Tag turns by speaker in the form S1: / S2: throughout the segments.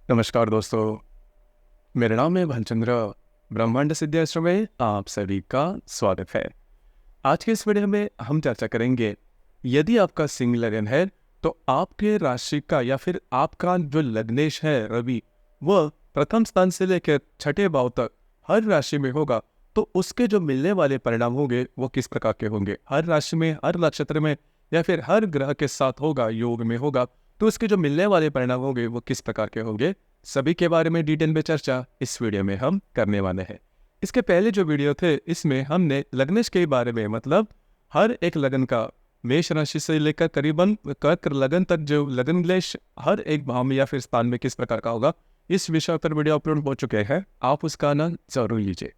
S1: नमस्कार दोस्तों, मेरा नाम है भालचंद्र। ब्रह्मांड सिद्धाश्रम में आप सभी का स्वागत है। आज के इस वीडियो में हम चर्चा करेंगे, यदि आपका सिंह लगन है तो आपके राशि का या फिर आपका जो लग्नेश है रवि, वह प्रथम स्थान से लेकर छठे भाव तक हर राशि में होगा तो उसके जो मिलने वाले परिणाम होंगे वो किस प्रकार के होंगे। हर राशि में, हर नक्षत्र में या फिर हर ग्रह के साथ होगा, योग में होगा, तो उसके जो मिलने वाले परिणाम होंगे वो किस प्रकार के होंगे, सभी के बारे में डिटेल में चर्चा इस वीडियो में हम करने वाले हैं। इसके पहले जो वीडियो थे इसमें हमने लग्नेश के बारे में, मतलब हर एक लगन का मेष राशि से लेकर करीबन कर्क लगन तक जो लगन क्लेश हर एक भाव में या फिर स्थान में किस प्रकार का होगा, इस विषय पर वीडियो अपलोड हो चुके हैं, आप उसका आनंद जरूर लीजिए।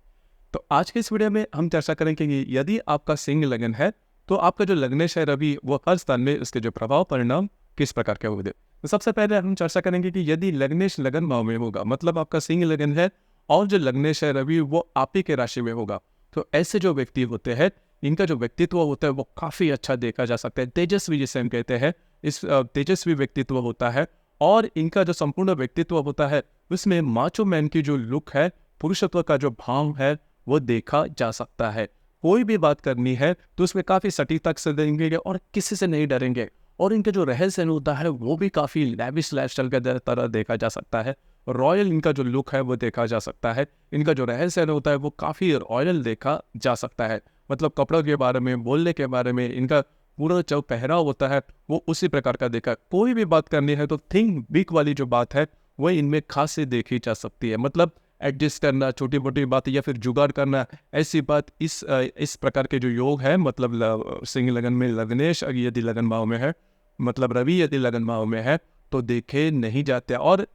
S1: तो आज के इस वीडियो में हम चर्चा करेंगे कि यदि आपका सिंह लगन है तो आपका जो लग्नेश है रवि, वो हर स्थान में उसके जो प्रभाव परिणाम किस प्रकार के होंगे। तो सबसे पहले हम चर्चा करेंगे कि यदि लग्नेश लगन भाव में होगा, मतलब आपका सिंह लगन है और जो लग्नेश है रवि वो आप ही के राशि में होगा, तो ऐसे जो व्यक्ति होते हैं इनका जो व्यक्तित्व होता है वो काफी अच्छा देखा जा सकता है। तेजस्वी जिसे हम कहते हैं, इस तेजस्वी व्यक्तित्व होता है और इनका जो संपूर्ण व्यक्तित्व होता है उसमें माचो मैन की जो लुक है, पुरुषत्व का जो भाव है वो देखा जा सकता है। कोई भी बात करनी है तो उसमें काफी सटीकता से देंगे और किसी से नहीं डरेंगे। और इनका जो रहन सहन होता है वो भी काफी लैविश लाइफस्टाइल के तरह देखा जा सकता है। रॉयल इनका जो लुक है वो देखा जा सकता है। इनका जो रहन सहन होता है वो काफी रॉयल देखा जा सकता है। मतलब कपड़ों के बारे में, बोलने के बारे में, इनका पूरा जो पहराव होता है वो उसी प्रकार का देखा। कोई भी बात करनी है तो थिंक बिग वाली जो बात है वो इनमें खास से देखी जा सकती है। मतलब एडजस्ट करना, छोटी मोटी बात या फिर जुगाड़ करना, ऐसी बात इस प्रकार के जो योग है, मतलब सिंह लगन में लग्नेश यदि लगन भाव में है, मतलब रवि यदि लगन भाव में है तो देखे नहीं जाते। और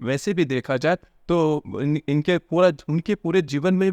S1: वैसे भी देखा जाए तो उनके पूरे जीवन में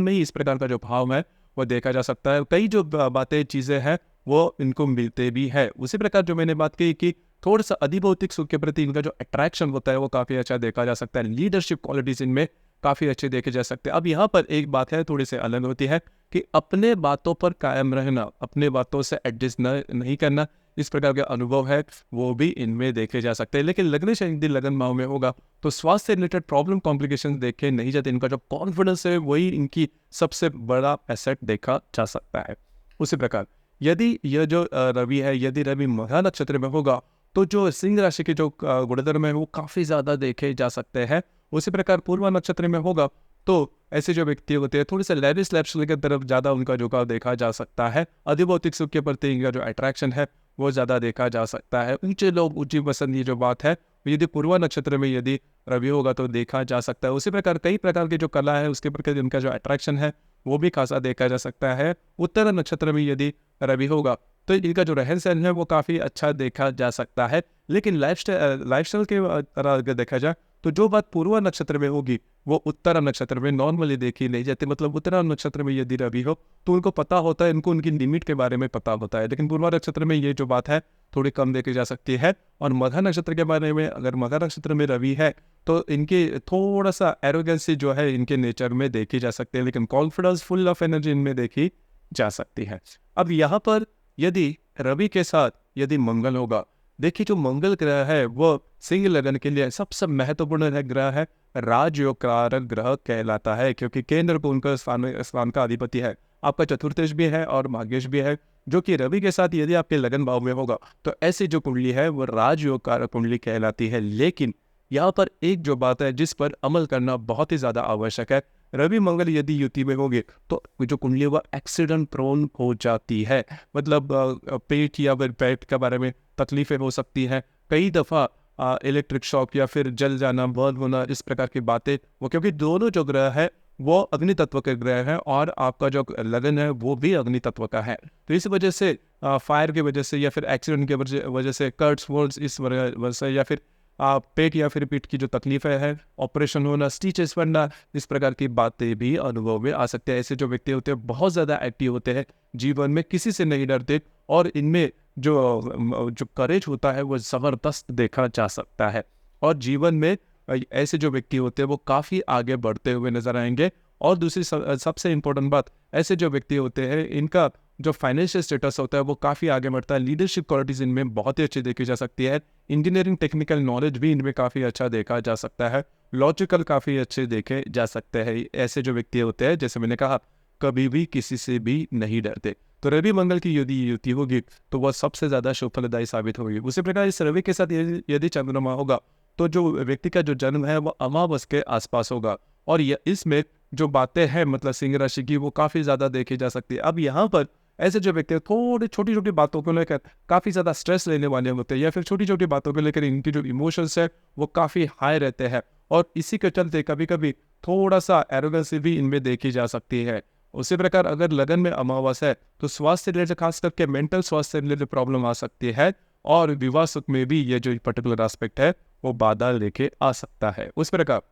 S1: ही इस प्रकार का जो भाव है वो देखा जा सकता है। कई जो बातें, चीज़ें हैं वो इनको मिलते भी है। उसी प्रकार जो मैंने बात की कि थोड़ा सा अधिभौतिक सुख के प्रति इनका जो अट्रैक्शन होता है वो काफ़ी अच्छा देखा जा सकता है। लीडरशिप क्वालिटीज इनमें काफ़ी अच्छे देखे जा सकते हैं। अब यहाँ पर एक बात है थोड़ी सी अलग होती है कि अपने बातों पर कायम रहना, अपने बातों से एडजस्ट नहीं करना, इस प्रकार के अनुभव है वो भी इनमें देखे जा सकते हैं। लेकिन लगने से यदि लगन भाव में होगा तो स्वास्थ्य से रिलेटेड प्रॉब्लम, कॉम्प्लिकेशन देखे नहीं जाते। इनका जो कॉन्फिडेंस है वही इनकी सबसे बड़ा एसेट देखा जा सकता है। उसी प्रकार यदि यह जो रवि है, यदि रवि मघा नक्षत्र में होगा तो जो सिंह राशि के जो गुणधर्म है वो काफी ज्यादा देखे जा सकते हैं। उसी प्रकार पूर्वा नक्षत्र में होगा तो ऐसे जो व्यक्ति होते हैं थोड़ी सी लैविश लाइफस्टाइल की तरफ ज्यादा उनका झुकाव देखा जा सकता है। अधिभौतिक सुख के प्रति इनका जो अट्रैक्शन है वो ज्यादा देखा जा सकता है। ऊंचे लोग, ऊंची पसंद, ये जो बात है यदि पूर्वा नक्षत्र में यदि रवि होगा तो देखा जा सकता है। उसी प्रकार कई प्रकार की जो कला है उसके प्रति इनका जो अट्रैक्शन है वो भी खासा देखा जा सकता है। उत्तर नक्षत्र में यदि रवि होगा तो इनका जो रहन सहन है वो काफ़ी अच्छा देखा जा सकता है। लेकिन लाइफस्टाइल के तरह अगर देखा जाए तो जो बात पूर्वा नक्षत्र में होगी वो उत्तरा नक्षत्र में नॉर्मली देखी नहीं जाती। मतलब उत्तरा नक्षत्र में यदि रवि हो तो उनको पता होता है, इनको उनकी लिमिट के बारे में पता होता है। लेकिन पूर्वा नक्षत्र में ये जो बात है थोड़ी कम देखी जा सकती है। और मघा नक्षत्र के बारे में, अगर मघा नक्षत्र में रवि है तो इनके थोड़ा सा एरोगेंसी जो है इनके नेचर में देखी जा सकती है, लेकिन कॉन्फिडेंस, फुल ऑफ एनर्जी इनमें देखी जा सकती है। अब यहाँ पर यदि रवि के साथ यदि मंगल होगा, देखिए जो मंगल ग्रह है वो सिंह लगन के लिए सबसे महत्वपूर्ण ग्रह है, राजयोग कारक ग्रह कहलाता है, क्योंकि केंद्र को उनका स्थान का अधिपति है। आपका चतुर्थेश भी है और भाग्येश भी है, जो कि रवि के साथ यदि आपके लगन भाव में होगा तो ऐसी जो कुंडली है वो राजयोग कारक कुंडली कहलाती है। लेकिन यहाँ पर एक जो बात है जिस पर अमल करना बहुत ही ज्यादा आवश्यक है, रवि मंगल यदि युति में होंगे तो जो कुंडली वह एक्सीडेंट प्रोन हो जाती है। मतलब पेट या फिर पेट के बारे में तकलीफें हो सकती हैं। कई दफ़ा इलेक्ट्रिक शॉक या फिर जल जाना, बर्न होना, इस प्रकार की बातें वो, क्योंकि दोनों जो ग्रह है वो अग्नि तत्व के ग्रह हैं और आपका जो लगन है वो भी अग्नि तत्व का है। तो इस वजह से फायर की वजह से या फिर एक्सीडेंट की वजह से, कर्ट्स वोल्स इस वजह से, या फिर पेट या फिर पीठ की जो तकलीफें हैं, ऑपरेशन होना, स्टिचेस बनना, इस प्रकार की बातें भी अनुभव में आ सकते हैं। ऐसे जो व्यक्ति होते हैं बहुत ज़्यादा एक्टिव होते हैं, जीवन में किसी से नहीं डरते और इनमें जो करेज होता है वो ज़बरदस्त देखा जा सकता है। और जीवन में ऐसे जो व्यक्ति होते हैं वो काफ़ी आगे बढ़ते हुए नजर आएंगे। और दूसरी सबसे इम्पोर्टेंट बात, ऐसे जो व्यक्ति होते हैं इनका जो फाइनेंशियल स्टेटस होता है वो काफ़ी आगे बढ़ता है। लीडरशिप क्वालिटीज़ इनमें बहुत ही अच्छी देखी जा सकती है। इंजीनियरिंग टेक्निकल नॉलेज भी इनमें काफ़ी अच्छा देखा जा सकता है। लॉजिकल काफ़ी अच्छे देखे जा सकते हैं। ऐसे जो व्यक्ति होते हैं, जैसे मैंने कहा, कभी भी किसी से भी नहीं डरते। तो रवि मंगल की यदि युति होगी तो वह सबसे ज़्यादा शुभ फलदायी साबित होगी। उसी प्रकार इस रवि के साथ यदि चंद्रमा होगा तो जो व्यक्ति का जो जन्म है वो अमावस के आसपास होगा, और इसमें जो बातें हैं मतलब सिंह राशि की वो काफ़ी ज़्यादा देखी जा सकती है। अब यहाँ पर ऐसे जो व्यक्ति थोड़ी छोटी छोटी बातों को लेकर काफ़ी ज़्यादा स्ट्रेस लेने वाले होते हैं, या फिर छोटी छोटी बातों को लेकर इनकी जो इमोशंस है वो काफ़ी हाई रहते हैं, और इसी के चलते कभी कभी थोड़ा सा एरोगेंसी भी इनमें देखी जा सकती है। उसी प्रकार अगर लगन में अमावस है तो स्वास्थ्य रिलेटेड, खास करके मेंटल स्वास्थ्य रिलेटेड प्रॉब्लम आ सकती है, और विवाह सुख में भी ये जो पर्टिकुलर एस्पेक्ट है वो बाधा लेके आ सकता है। उस प्रकार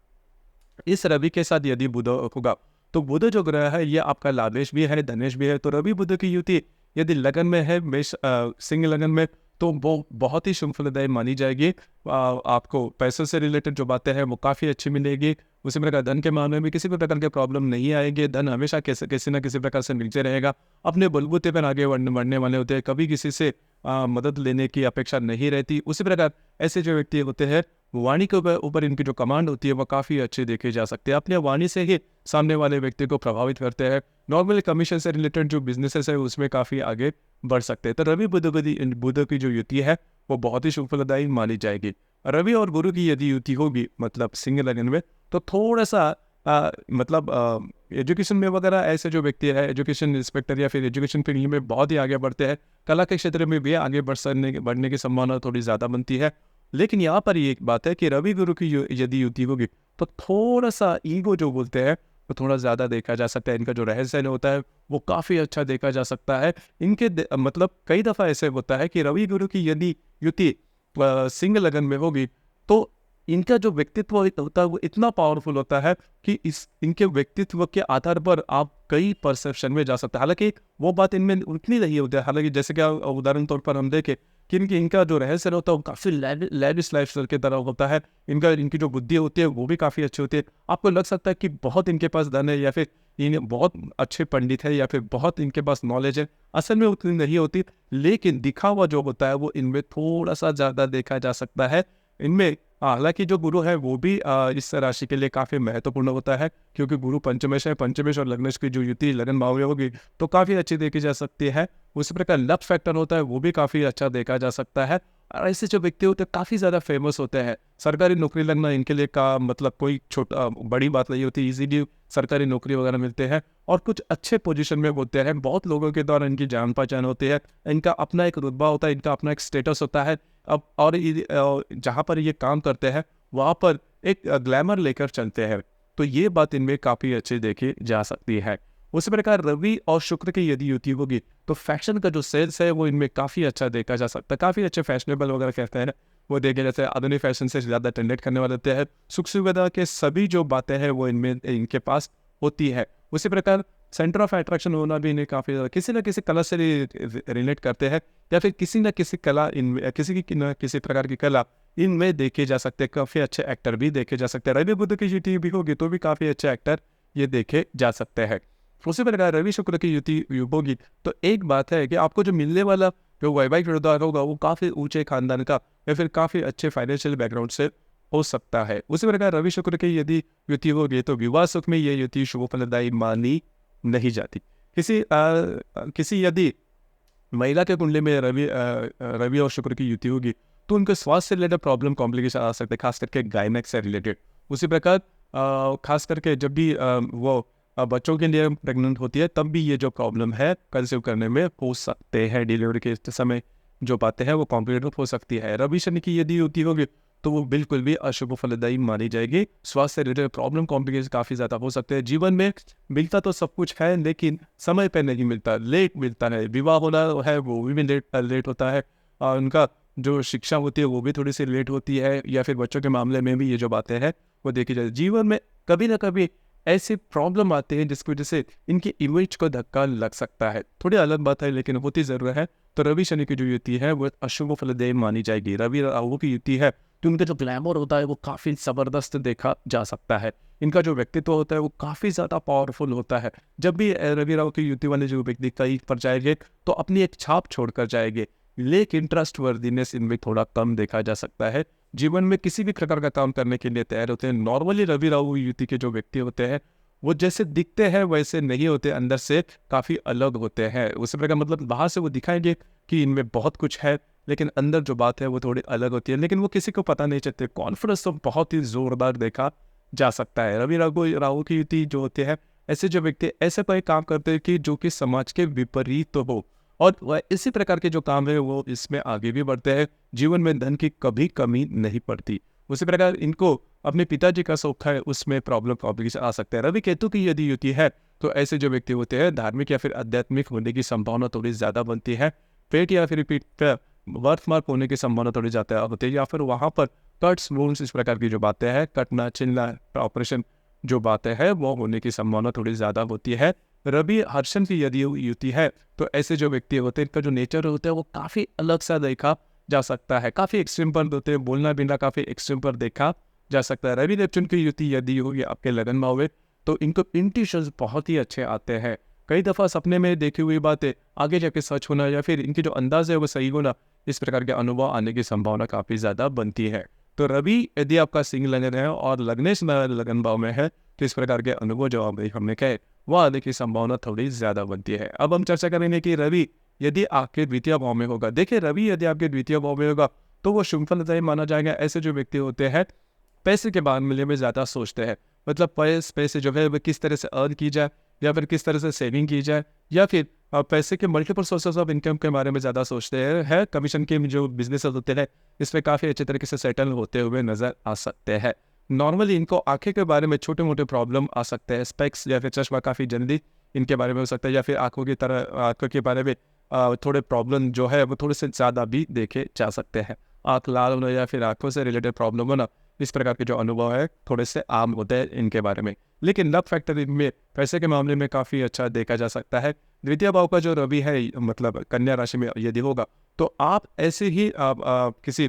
S1: इस रवि के साथ यदि बुध होगा तो बुध जो ग्रह है ये आपका लाभेश भी है, धनेश भी है। तो रवि बुध की युति यदि लगन में है, सिंह लगन में, तो वो बहुत ही शुभ फलदायी मानी जाएगी। आपको पैसों से रिलेटेड जो बातें हैं वो काफ़ी अच्छी मिलेगी। उसी प्रकार धन के मामले में किसी भी प्रकार के प्रॉब्लम नहीं आएंगे। धन हमेशा किसी न किसी प्रकार से मिलते रहेगा। अपने बलबूते पर आगे बढ़ने वाले होते हैं, कभी किसी से मदद लेने की अपेक्षा नहीं रहती। उसी प्रकार ऐसे जो व्यक्ति होते हैं, वाणी के ऊपर इनकी जो कमांड होती है वो काफ़ी अच्छी देखी जा सकती है। अपने वाणी से ही सामने वाले व्यक्ति को प्रभावित करते हैं। नॉर्मली कमीशन से रिलेटेड जो बिजनेसेस है उसमें काफ़ी आगे बढ़ सकते हैं। तो रवि बुध की जो युति है वो बहुत ही शुभ फलदायी मानी जाएगी। रवि और गुरु की यदि युति होगी मतलब सिंह लगन में, तो थोड़ा सा मतलब एजुकेशन में वगैरह ऐसे जो व्यक्ति है, एजुकेशन इंस्पेक्टर या फिर एजुकेशन फील्ड में बहुत ही आगे बढ़ते हैं। कला के क्षेत्र में भी आगे बढ़ने की संभावना थोड़ी ज़्यादा बनती है। लेकिन यहाँ पर ये एक बात है कि रवि गुरु की यदि युति होगी तो थोड़ा सा ईगो जो बोलते हैं वो थोड़ा ज़्यादा देखा जा सकता है। इनका जो रहस्य होता है वो काफ़ी अच्छा देखा जा सकता है। इनके मतलब कई दफ़ा ऐसे होता है कि रवि गुरु की यदि युति सिंह लगन में होगी तो इनका जो व्यक्तित्व होता है वो इतना पावरफुल होता है कि इनके व्यक्तित्व के आधार पर आप कई परसेप्शन में जा सकते हैं। हालांकि वो बात इनमें उतनी नहीं होती है। हालांकि जैसे कि उदाहरण तौर पर हम देखें कि इनका जो रहस्य होता है वो काफ़ी लैविश लाइफस्टाइल की तरह होता है। इनकी जो बुद्धि होती है वो भी काफ़ी अच्छी होती है। आपको लग सकता है कि बहुत इनके पास धन है, या फिर इन्हें बहुत अच्छे पंडित है, या फिर बहुत इनके पास नॉलेज है। असल में उतनी नहीं होती, लेकिन दिखावा जो होता है वो इनमें थोड़ा सा ज़्यादा देखा जा सकता है। इनमें हालांकि जो गुरु है वो भी इस राशि के लिए काफ़ी महत्वपूर्ण होता है, क्योंकि गुरु पंचमेश और लग्नेश की जो युति लगन भाव में होगी तो काफ़ी अच्छी देखी जा सकती है। उसी प्रकार लक फैक्टर होता है वो भी काफ़ी अच्छा देखा जा सकता है। और ऐसे जो व्यक्ति होते हैं काफ़ी ज़्यादा फेमस होते हैं। सरकारी नौकरी लगना इनके लिए का मतलब कोई छोटा बड़ी बात नहीं होती। इजीली सरकारी नौकरी वगैरह मिलते हैं और कुछ अच्छे पोजीशन में होते हैं। बहुत लोगों के द्वारा इनकी जान पहचान होती है। इनका अपना एक रुतबा होता है, इनका अपना एक स्टेटस होता है। अब और जहाँ पर ये काम करते हैं वहाँ पर एक ग्लैमर लेकर चलते हैं। तो ये बात इनमें काफ़ी अच्छी देखी जा सकती है। उसी प्रकार रवि और शुक्र की यदि युति होगी तो फैशन का जो सेल्स है वो इनमें काफ़ी अच्छा देखा जा सकता है। काफ़ी अच्छे फैशनेबल वगैरह कहते हैं वो देखे जाते हैं। आधुनिक फैशन से ज़्यादा टेंडेट करने वाले होते हैं। सुख सुविधा के सभी जो बातें हैं वो इनके पास होती है। उसी प्रकार सेंटर ऑफ अट्रैक्शन होना भी इन्हें काफ़ी किसी न किसी कला से रिलेट करते हैं, या फिर किसी न किसी कला इनमें किसी प्रकार की कला इनमें देखे जा सकते हैं। काफ़ी अच्छे एक्टर भी देखे जा सकते हैं। रवि बुध की युति भी होगी तो भी काफ़ी अच्छे एक्टर ये देखे जा सकते हैं। उसी प्रकार रवि शुक्र की युति होगी तो एक बात है कि आपको जो मिलने वाला जो वैवाहिक किरदार होगा वो काफ़ी ऊंचे खानदान का या फिर काफ़ी अच्छे फाइनेंशियल बैकग्राउंड से हो सकता है। उसी प्रकार रवि शुक्र की यदि युति होगी तो विवाह सुख में ये युति शुभ फलदायी मानी नहीं जाती। किसी यदि महिला के कुंडली में रवि और शुक्र की युति होगी तो उनके स्वास्थ्य से रिलेटेड प्रॉब्लम कॉम्प्लिकेशन आ सकते हैं, खास करके गायनेक से रिलेटेड। उसी प्रकार खास करके जब भी वो बच्चों के लिए प्रेग्नेंट होती है तब भी ये जो प्रॉब्लम है कंसीव करने में हो सकते हैं। डिलीवरी के समय जो बातें हैं वो कॉम्प्लिकेटेड हो सकती है। रवि शनि की यदि युति होगी तो वो बिल्कुल भी अशुभ फलदायी मानी जाएगी। स्वास्थ्य से रिलेटेड प्रॉब्लम कॉम्प्लिकेशन काफ़ी ज़्यादा हो सकते हैं। जीवन में मिलता तो सब कुछ है लेकिन समय पे नहीं मिलता, लेट मिलता है। विवाह होना है वो भी लेट होता है। उनका जो शिक्षा होती है वो भी थोड़ी सी लेट होती है, या फिर बच्चों के मामले में भी ये जो बातें हैं वो देखी जाए। जीवन में कभी ना कभी ऐसी प्रॉब्लम आती है जिसकी वजह से इनकी इमेज को धक्का लग सकता है। थोड़ी अलग बात है लेकिन होती ज़रूर है। तो रवि शनि की जो युति है वो अशुभ फलदायी मानी जाएगी। रवि राहु की युति है तो उनका जो ग्लैमर होता है वो काफ़ी ज़बरदस्त देखा जा सकता है। इनका जो व्यक्तित्व होता है वो काफ़ी ज़्यादा पावरफुल होता है। जब भी रवि राव की युति वाले जो व्यक्ति कहीं पर जाएंगे तो अपनी एक छाप छोड़कर जाएंगे, लेकिन ट्रस्टवर्दीनेस इनमें थोड़ा कम देखा जा सकता है। जीवन में किसी भी प्रकार का काम करने के लिए तैयार होते हैं। नॉर्मली रवि राव युति के जो व्यक्ति होते हैं वो जैसे दिखते हैं वैसे नहीं होते, अंदर से काफ़ी अलग होते हैं। उसी प्रकार मतलब बाहर से वो दिखाएंगे कि इनमें बहुत कुछ है, लेकिन अंदर जो बात है वो थोड़ी अलग होती है, लेकिन वो किसी को पता नहीं चलते। कॉन्फिडेंस तो बहुत ही जोरदार देखा जा सकता है। रवि राव की युति जो होते हैं, ऐसे जो व्यक्ति ऐसे कोई काम करते हैं कि जो कि समाज के विपरीत तो हो, और वह इसी प्रकार के जो काम है वो इसमें आगे भी बढ़ते हैं। जीवन में धन की कभी कमी नहीं पड़ती। उसी प्रकार इनको अपने पिताजी का शौक है, उसमें प्रॉब्लम कॉम्प्लिकेशन आ सकते हैं। रवि केतु की यदि युति है तो ऐसे जो व्यक्ति होते हैं धार्मिक या फिर आध्यात्मिक होने की संभावना थोड़ी ज़्यादा बनती है। पेट या फिर पीठ पर बर्थ मार्क होने की संभावना थोड़ी ज़्यादा होती है, या फिर वहाँ पर कट्स वुंड्स इस प्रकार की जो बातें हैं, कटना चिलना ऑपरेशन जो बातें हैं वो होने की संभावना थोड़ी ज़्यादा होती है। रवि हर्षण की यदि युति है तो ऐसे जो व्यक्ति होते हैं इनका जो नेचर होता है वो काफ़ी अलग सा देखा जा सकता है। काफ़ी एक्सट्रीम पर होते हैं, बोलना बिना काफ़ी एक्सट्रीम पर देखा जा सकता है। रवि नेपच्यून की युति यदि हो या आपके लगन में हुए तो इनको इंट्यूशंस बहुत ही अच्छे आते हैं। कई दफ़ा सपने में देखी हुई बातें आगे जाके सच होना या फिर इनकी जो अंदाज है वो सही होना, इस प्रकार के अनुभव आने की संभावना काफ़ी ज़्यादा बनती है। तो रवि यदि आपका सिंह लगन है और लग्नेश लगन भाव में है तो इस प्रकार के अनुभव जो हमने कहे वो आने की संभावना थोड़ी ज़्यादा बनती है। अब हम चर्चा करेंगे कि रवि यदि आपके द्वितीय भाव में होगा। देखिए, रवि यदि आपके द्वितीय भाव में होगा तो वो शुभ फलदायी माना जाएगा। ऐसे जो व्यक्ति होते हैं पैसे के मामले में ज़्यादा सोचते हैं, मतलब पैसे जो है वो किस तरह से अर्न की जाए या फिर किस तरह से सेविंग की जाए, या फिर पैसे के मल्टीपल सोर्सेस ऑफ इनकम के बारे में ज़्यादा सोचते हैं। कमीशन के जो बिजनेस होते हैं इसमें काफ़ी अच्छे तरीके से सेटल होते हुए नज़र आ सकते हैं। नॉर्मली इनको आंखें के बारे में छोटे मोटे प्रॉब्लम आ सकते हैं, स्पेक्स या फिर चश्मा काफ़ी जल्दी इनके बारे में हो सकता है, या फिर आंखों की तरह आंखों के बारे में थोड़े प्रॉब्लम जो है वो थोड़े से ज़्यादा भी देखे जा सकते हैं। आँख लाल होना या फिर आंखों से रिलेटेड प्रॉब्लम होना, इस प्रकार के जो अनुभव है थोड़े से आम होते हैं इनके बारे में। लेकिन लक फैक्टर इनमें पैसे के मामले में काफ़ी अच्छा देखा जा सकता है। द्वितीय भाव का जो रवि है मतलब कन्या राशि में यदि होगा तो आप ऐसे ही किसी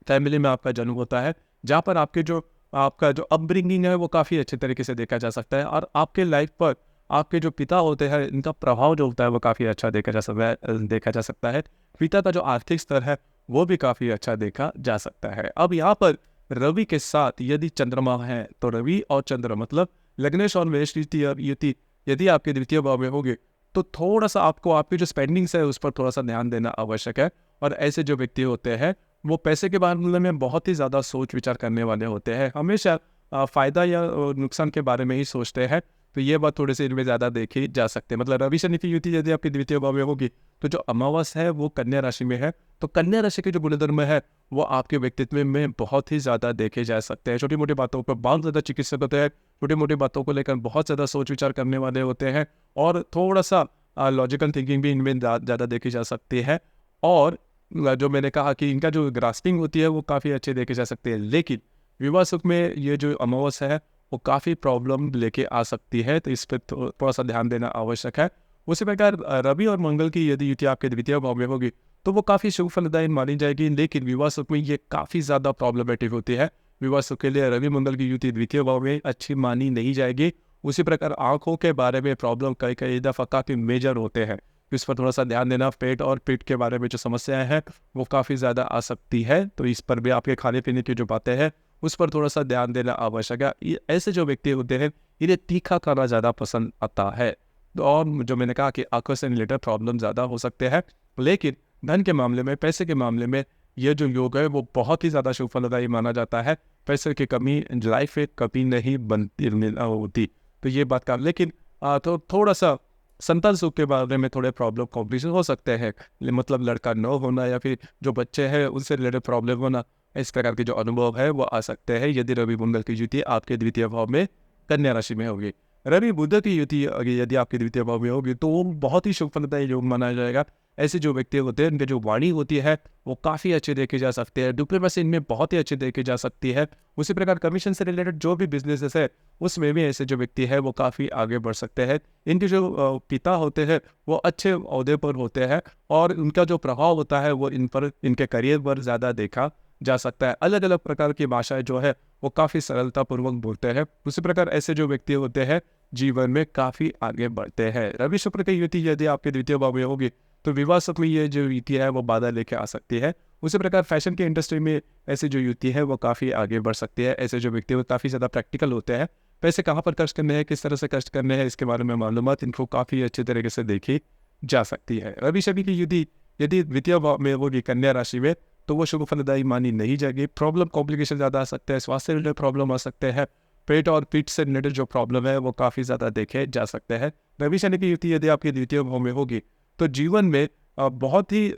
S1: फैमिली में आपका जन्म होता है जहाँ पर आपका जो अपब्रिंगिंग है वो काफ़ी अच्छे तरीके से देखा जा सकता है, और आपके लाइफ पर आपके जो पिता होते हैं इनका प्रभाव जो होता है वो काफ़ी अच्छा देखा जा सकता है। पिता का जो आर्थिक स्तर है वो भी काफ़ी अच्छा देखा जा सकता है। अब यहाँ पर रवि के साथ यदि चंद्रमा है तो रवि और चंद्र मतलब लग्नेश और मेष युति यदि आपके द्वितीय भाव में होगी तो थोड़ा सा आपको आपकी जो स्पेंडिंग्स है उस पर थोड़ा सा ध्यान देना आवश्यक है। और ऐसे जो व्यक्ति होते हैं वो पैसे के बारे में बहुत ही ज़्यादा सोच विचार करने वाले होते हैं, हमेशा फ़ायदा या नुकसान के बारे में ही सोचते हैं। तो ये बात थोड़ी सी इनमें ज़्यादा देखी जा सकती है। मतलब रवि शनि की युति यदि आपकी द्वितीय भाव में होगी तो जो अमावस है वो कन्या राशि में है, तो कन्या राशि के जो गुणधर्म है वो आपके व्यक्तित्व में बहुत ही ज़्यादा देखे जा सकते हैं। छोटी मोटी बातों पर बहुत ज़्यादा चिकित्सक होते हैं, छोटी मोटी बातों को लेकर बहुत ज़्यादा सोच विचार करने वाले होते हैं, और थोड़ा सा लॉजिकल थिंकिंग भी इनमें ज़्यादा देखी जा सकती है। और जो मैंने कहा कि इनका जो ग्रास्पिंग होती है वो काफ़ी अच्छे देखे जा सकते हैं। लेकिन विवाह सुख में ये जो अमावस है वो काफ़ी प्रॉब्लम लेके आ सकती है, तो इस पर थोड़ा सा ध्यान देना आवश्यक है। उसी प्रकार रवि और मंगल की यदि युति आपके द्वितीय भाव में होगी तो वो काफ़ी शुभ फलदायी मानी जाएगी, लेकिन विवाह सुख में ये काफ़ी ज़्यादा प्रॉब्लमेटिक होती है। विवाह सुख के लिए रवि मंगल की युति द्वितीय भाव में अच्छी मानी नहीं जाएगी। उसी प्रकार आंखों के बारे में प्रॉब्लम कई दफ़ा काफ़ी मेजर होते हैं, इस पर थोड़ा सा ध्यान देना। पेट और पीठ के बारे में जो समस्याएं हैं वो काफ़ी ज़्यादा आ सकती है, तो इस पर भी आपके खाने पीने की जो बातें हैं उस पर थोड़ा सा ध्यान देना आवश्यक है। ऐसे जो व्यक्ति होते हैं इन्हें तीखा खाना ज़्यादा पसंद आता है, और जो मैंने कहा कि आंखों से रिलेटेड प्रॉब्लम ज़्यादा हो सकते हैं। लेकिन धन के मामले में, पैसे के मामले में ये जो योग है वो बहुत ही ज़्यादा शुभ फलदायी माना जाता है। पैसे की कमी लाइफ में कभी नहीं बनती होती, तो ये बात का। लेकिन तो थोड़ा सा संतान सुख के बारे में थोड़े प्रॉब्लम कॉम्प्लिकेशन हो सकते हैं, मतलब लड़का न होना या फिर जो बच्चे हैं उनसे रिलेटेड प्रॉब्लम होना, इस प्रकार के जो अनुभव है वो आ सकते हैं यदि रवि मंगल की युति आपके द्वितीय भाव में कन्या राशि में होगी। रवि बुध की युति यदि आपके द्वितीय भाव में होगी तो वो बहुत ही शुभ फलदायी योग माना जाएगा। ऐसे जो व्यक्ति होते हैं उनके जो वाणी होती है वो काफ़ी अच्छे देखे जा सकते हैं, डिप्लोमेसी इनमें बहुत ही अच्छी देखी जा सकती है। उसी प्रकार कमीशन से रिलेटेड जो भी बिजनेसेस है उसमें भी ऐसे जो व्यक्ति है वो काफ़ी आगे बढ़ सकते हैं। इनके जो पिता होते हैं वो अच्छे ओहदे पर होते हैं, और उनका जो प्रभाव होता है वो इन पर, इनके करियर पर ज़्यादा देखा जा सकता है। अलग अलग प्रकार की भाषाएं जो है वो काफ़ी सरलतापूर्वक बोलते हैं। उसी प्रकार ऐसे जो व्यक्ति होते हैं जीवन में काफ़ी आगे बढ़ते हैं। रवि शुक्र की युति यदि आपके द्वितीय भाव में होगी तो विवाह सब में ये जो युति है वो बाधा लेके आ सकती है। उसी प्रकार फैशन की इंडस्ट्री में ऐसी जो युति है वो काफ़ी आगे बढ़ सकती है। ऐसे जो व्यक्ति वो काफ़ी ज़्यादा प्रैक्टिकल होते हैं, पैसे कहाँ पर खर्च करने हैं, किस तरह से खर्च करने हैं, इसके बारे में मालूमात इनको काफ़ी अच्छे तरीके से देखी जा सकती है। रवि शनि की युति यदि द्वितीय भाव में होगी कन्या राशि में तो वो शुभ फलदायी मानी नहीं जाएगी। प्रॉब्लम कॉम्प्लिकेशन ज़्यादा आ सकते हैं, स्वास्थ्य रिलेटेड प्रॉब्लम आ सकते हैं, पेट और पीठ से रिलेटेड जो प्रॉब्लम है वो काफ़ी ज़्यादा देखे जा सकते हैं। रवि शनि की युति यदि आपकी द्वितीय भाव में होगी तो जीवन में बहुत ही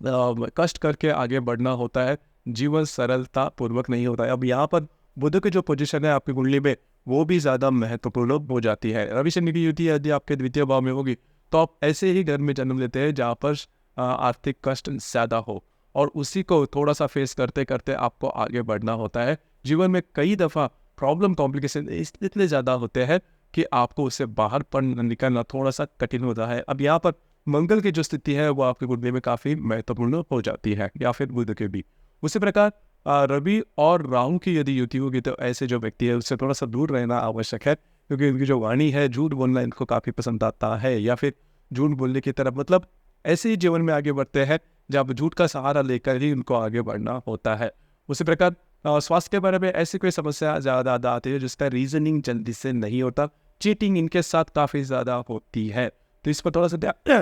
S1: कष्ट करके आगे बढ़ना होता है। जीवन सरलता पूर्वक नहीं होता है। अब यहाँ पर बुध की जो पोजीशन है आपकी कुंडली में वो भी ज़्यादा महत्वपूर्ण हो जाती है। रवि शनि की युति यदि आपके द्वितीय भाव में होगी तो आप ऐसे ही घर में जन्म लेते हैं जहाँ पर आर्थिक कष्ट ज़्यादा हो और उसी को थोड़ा सा फेस करते करते आपको आगे बढ़ना होता है। जीवन में कई दफ़ा प्रॉब्लम कॉम्प्लिकेशन इतने ज़्यादा होते हैं कि आपको उससे बाहर पर निकलना थोड़ा सा कठिन होता है। अब यहाँ पर मंगल की जो स्थिति है वो आपकी कुंडली में काफ़ी महत्वपूर्ण हो जाती है या फिर बुध के भी। उसी प्रकार रवि और राहु की यदि युति होगी तो ऐसे जो व्यक्ति है उससे थोड़ा सा दूर रहना आवश्यक है, क्योंकि उनकी जो वाणी है झूठ बोलना इनको काफ़ी पसंद आता है या फिर झूठ बोलने की तरफ, मतलब ऐसे ही जीवन में आगे बढ़ते हैं जब झूठ का सहारा लेकर ही उनको आगे बढ़ना होता है। उसी प्रकार स्वास्थ्य के बारे में ऐसी कोई समस्या ज़्यादा आती है जिसका रीजनिंग जल्दी से नहीं होता। चीटिंग इनके साथ काफ़ी ज़्यादा होती है, तो इस पर थोड़ा सा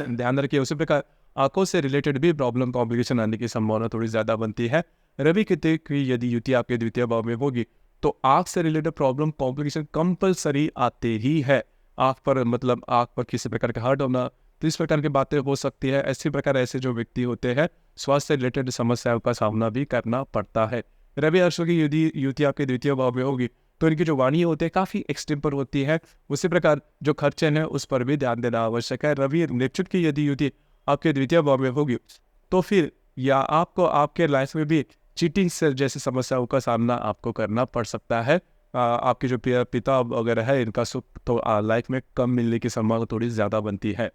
S1: ध्यान रखिए। उसी प्रकार आंखों से रिलेटेड भी प्रॉब्लम कॉम्प्लिकेशन आने की संभावना थोड़ी ज़्यादा बनती है। रवि की यदि युति आपके द्वितीय भाव में होगी तो आंख से रिलेटेड प्रॉब्लम कॉम्प्लिकेशन कंपलसरी आते ही है। आंख पर मतलब आंख पर किसी प्रकार का हर्ट होना, तो इस प्रकार की बातें हो सकती है। ऐसी प्रकार ऐसे जो व्यक्ति होते हैं स्वास्थ्य से रिलेटेड समस्याओं का सामना भी करना पड़ता है। रवि और शुक्र की यदि युति आपके द्वितीय भाव में होगी तो इनकी जो वाणी होती है काफ़ी एक्सट्रीम पर होती है। उसी प्रकार जो खर्चे हैं उस पर भी ध्यान देना आवश्यक है। रवि और नेपच्यून की यदि युति आपके द्वितीय भाव में होगी तो फिर या आपको आपके लाइफ में भी चीटिंग से जैसी समस्याओं का सामना आपको करना पड़ सकता है। आपके जो पिता वगैरह है इनका सुख तो लाइफ में कम मिलने की संभावना थोड़ी ज़्यादा बनती है।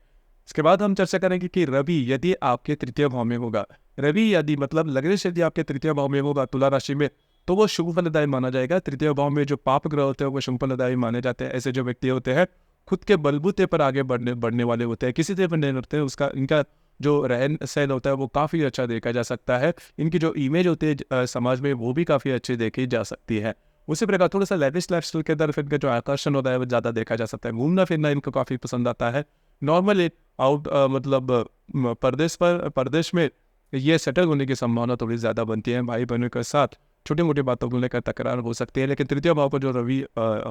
S1: इसके बाद हम चर्चा करेंगे कि रवि यदि आपके तृतीय भाव में होगा, रवि यदि मतलब लग्नेश यदि आपके तृतीय भाव में होगा तुला राशि में तो वो शुभ फलदायी माना जाएगा। तृतीय भाव में जो पाप ग्रह होते हैं वो शुभ फलदायी माने जाते हैं। ऐसे जो व्यक्ति होते हैं खुद के बलबूते पर आगे बढ़ने वाले होते हैं, किसी से भी नहीं होते हैं, उसका इनका जो रहन सहन होता है वो काफ़ी अच्छा देखा जा सकता है। इनकी जो इमेज होती है समाज में वो भी काफ़ी अच्छी देखी जा सकती है। उसी प्रकार थोड़ा सा लेविश लाइफस्टाइल के तरफ इनका जो आकर्षण होता है वो ज़्यादा देखा जा सकता है। घूमना फिरना इनको काफ़ी पसंद आता है। नॉर्मली मतलब प्रदेश में ये सेटल होने की संभावना थोड़ी ज़्यादा बनती है। भाई बहनों के साथ छोटी मोटी बातों को लेकर तकरार हो सकती है, लेकिन तृतीय भाव पर जो रवि